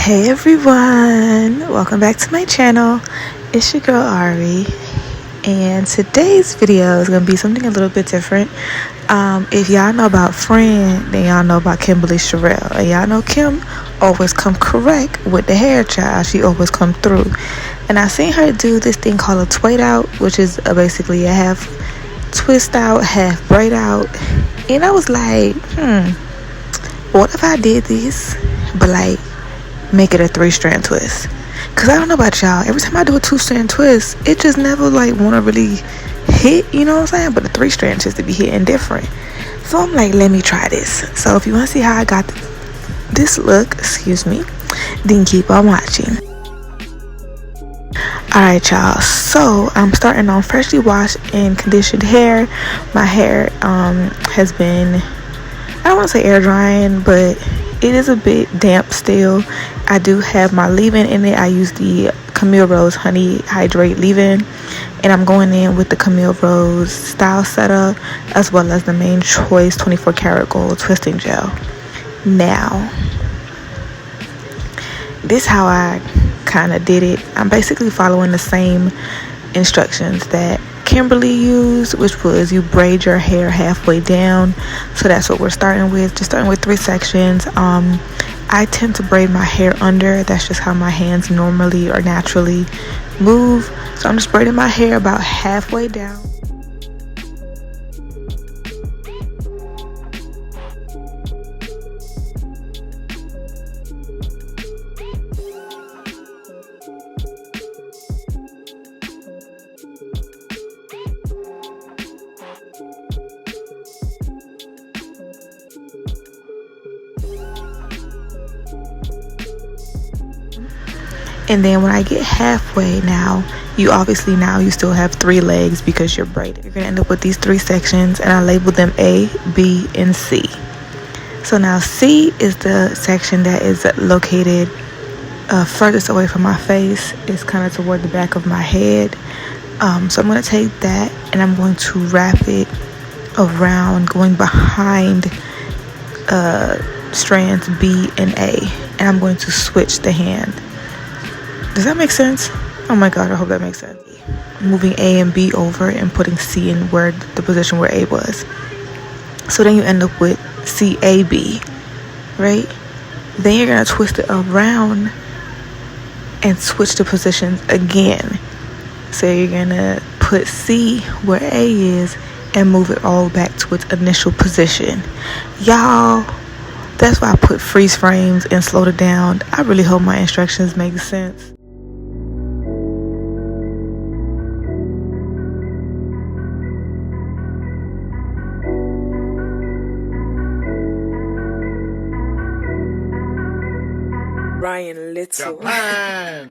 Hey everyone, welcome back to my channel. It's your girl Ari, and today's video is gonna be something a little bit different. If y'all know about Friend, then y'all know about Kimberly Sherrill, and y'all know Kim always come correct with the hair, child. She always come through, and I seen her do this thing called a Twaidout, which is basically a half twist out, half braid out. And I was like, what if I did this but like make it a 3-strand twist? Because I don't know about y'all, every time I do a 2-strand twist, it just never like want to really hit, you know what I'm saying? But the 3-strand just to be hitting different. So I'm like, let me try this. So if you want to see how I got this look, then keep on watching. Alright y'all, so I'm starting on freshly washed and conditioned hair. My hair has been, I don't want to say air drying, but it is a bit damp still. I do have my leave-in in it. I use the Camille Rose Honey Hydrate leave-in, and I'm going in with the Camille Rose Style Setup as well as the Main Choice 24 karat gold twisting gel. Now, this how I kind of did it. I'm basically following the same instructions that Kimberly used, which was you braid your hair halfway down. So that's what we're starting with, just starting with 3 sections. I tend to braid my hair under. That's just how my hands normally or naturally move. So I'm just braiding my hair about halfway down. And then when I get halfway, now you still have 3 legs because you're braiding. You're gonna end up with these 3 sections, and I labeled them A, B, and C. So now C is the section that is located furthest away from my face. It's kind of toward the back of my head. So I'm gonna take that and I'm going to wrap it around, going behind strands B and A, and I'm going to switch the hand. Does that make sense? Oh my god, I hope that makes sense. Moving A and B over and putting C in where the position where A was. So then you end up with CAB, right? Then you're gonna twist it around and switch the positions again. So you're gonna put C where A is and move it all back to its initial position. Y'all, that's why I put freeze frames and slowed it down. I really hope my instructions make sense. Ryan Little. Japan.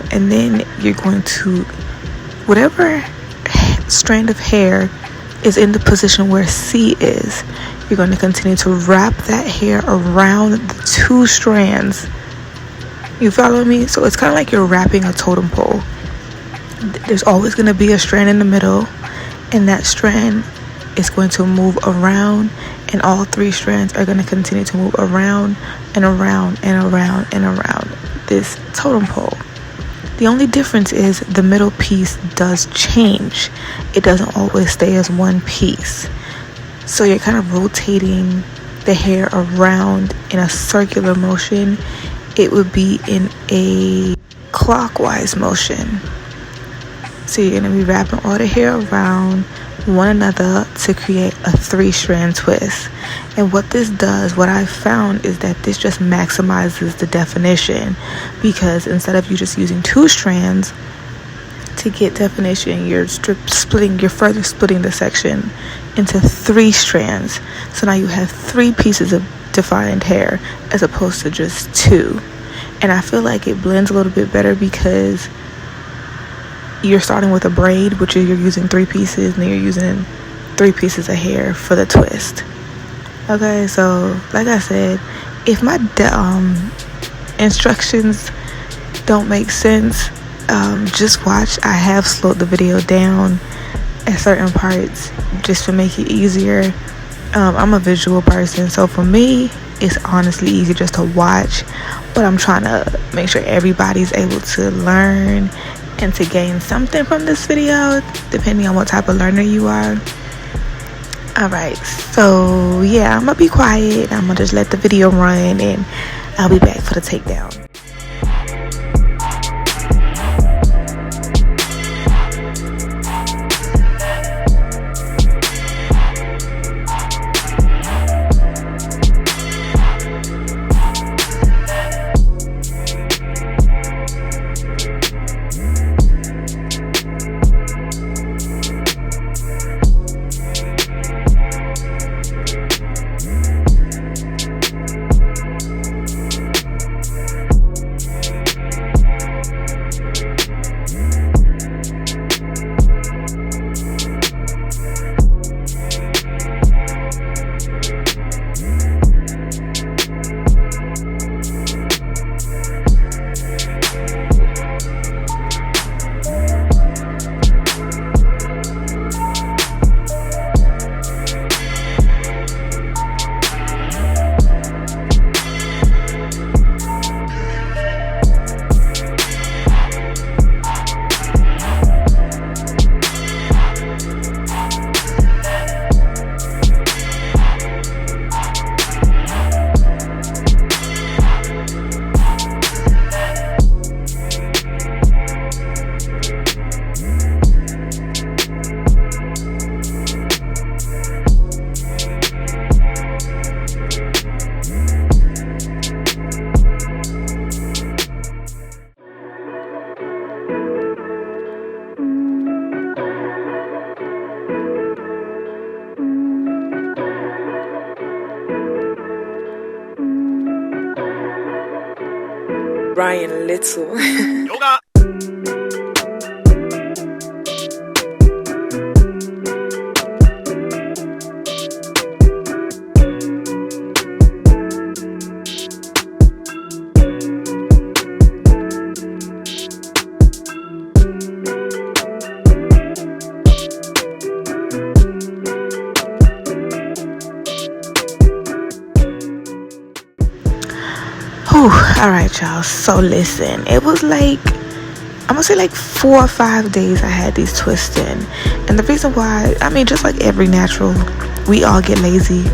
And then you're going to, whatever strand of hair is in the position where C is, you're going to continue to wrap that hair around the 2 strands. You follow me? So it's kind of like you're wrapping a totem pole. There's always going to be a strand in the middle, and that strand is going to move around, and all 3 strands are going to continue to move around and around and around and around. this totem pole. The only difference is the middle piece does change. It doesn't always stay as one piece. So you're kind of rotating the hair around in a circular motion. It would be in a clockwise motion. So you're going to be wrapping all the hair around one another to create a 3-strand twist. And what this does, what I found, is that this just maximizes the definition, because instead of you just using 2 strands to get definition, you're further splitting the section into 3 strands. So now you have 3 pieces of defined hair as opposed to just 2. And I feel like it blends a little bit better because you're starting with a braid, which you're using 3 pieces, and then you're using 3 pieces of hair for the twist. Okay, so like I said, if my instructions don't make sense, just watch. I have slowed the video down at certain parts just to make it easier. I'm a visual person, so for me it's honestly easy just to watch, but I'm trying to make sure everybody's able to learn and to gain something from this video, depending on what type of learner you are. Alright, so yeah, I'm gonna be quiet. I'm gonna just let the video run, and I'll be back for the takedown. Brian Little. Yoga. All right, y'all, so listen, it was like, I'm gonna say like 4 or 5 days I had these twists in. And the reason why, I mean, just like every natural, we all get lazy,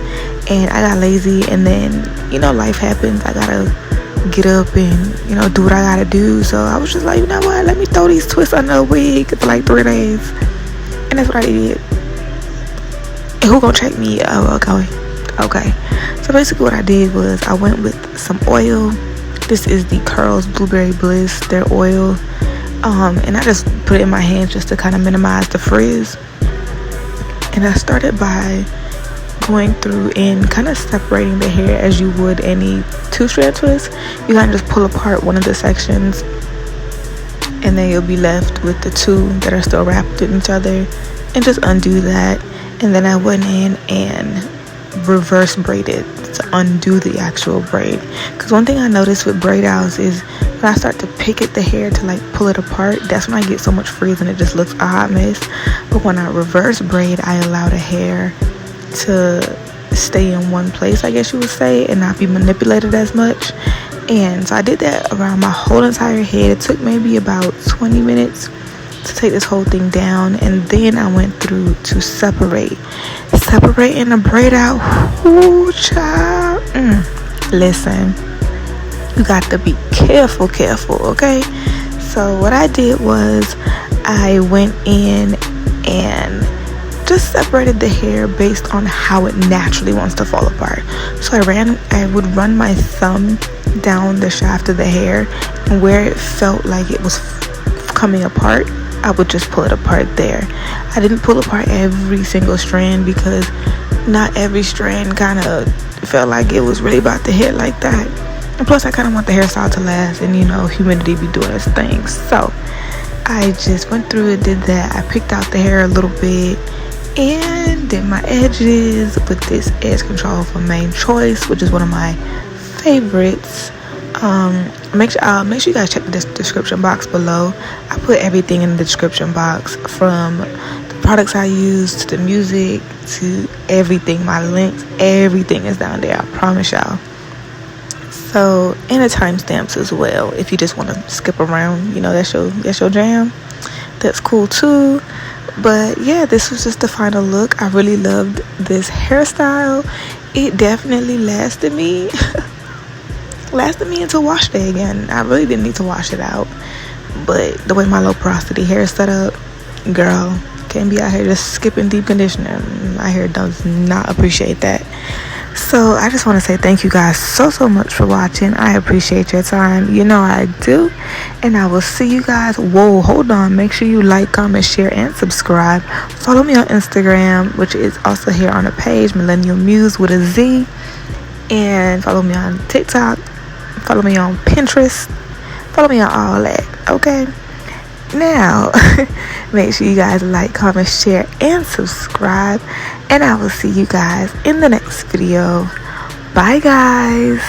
and I got lazy, and then, you know, life happens. I gotta get up and, you know, do what I gotta do. So I was just like, you know what, let me throw these twists under a wig for like 3 days. And that's what I did. And who gonna check me? Oh, okay. So basically what I did was I went with some oil. This is the Curls Blueberry Bliss, their oil, and I just put it in my hands just to kind of minimize the frizz. And I started by going through and kind of separating the hair as you would any 2-strand twist. You kind of just pull apart one of the sections, and then you'll be left with the 2 that are still wrapped in each other, and just undo that. And then I went in and reverse braided to undo the actual braid, because one thing I noticed with braid outs is when I start to pick at the hair to like pull it apart, that's when I get so much frizz and it just looks a hot mess. But when I reverse braid, I allow the hair to stay in one place, I guess you would say, and not be manipulated as much. And so I did that around my whole entire head. It took maybe about 20 minutes to take this whole thing down, and then I went through to separating the braid out. Ooh, child. Listen, you got to be careful, okay? So what I did was I went in and just separated the hair based on how it naturally wants to fall apart. So I would run my thumb down the shaft of the hair, and where it felt like it was coming apart, I would just pull it apart there. I didn't pull apart every single strand because not every strand kind of felt like it was really about to hit like that. And plus I kind of want the hairstyle to last, and you know, humidity be doing its thing. So I just went through and did that. I picked out the hair a little bit and did my edges with this edge control from Main Choice, which is one of my favorites. Make sure you guys check the description box below. I put everything in the description box, from the products I use to the music to everything. My links, everything is down there, I promise y'all. So, and the timestamps as well, if you just want to skip around, you know, that's your jam, that's cool too. But yeah, this was just the final look. I really loved this hairstyle. It definitely lasted me until wash day again. I really didn't need to wash it out, but the way my low porosity hair is set up, girl, can't be out here just skipping deep conditioner. My hair does not appreciate that. So I just want to say thank you guys so much for watching. I appreciate your time, you know I do, and I will see you guys. Whoa, hold on, make sure you like, comment, share, and subscribe. Follow me on Instagram, which is also here on the page, Millennial Muse with a Z, and follow me on TikTok, follow me on Pinterest, follow me on all that, okay? Now make sure you guys like, comment, share, and subscribe, and I will see you guys in the next video. Bye guys.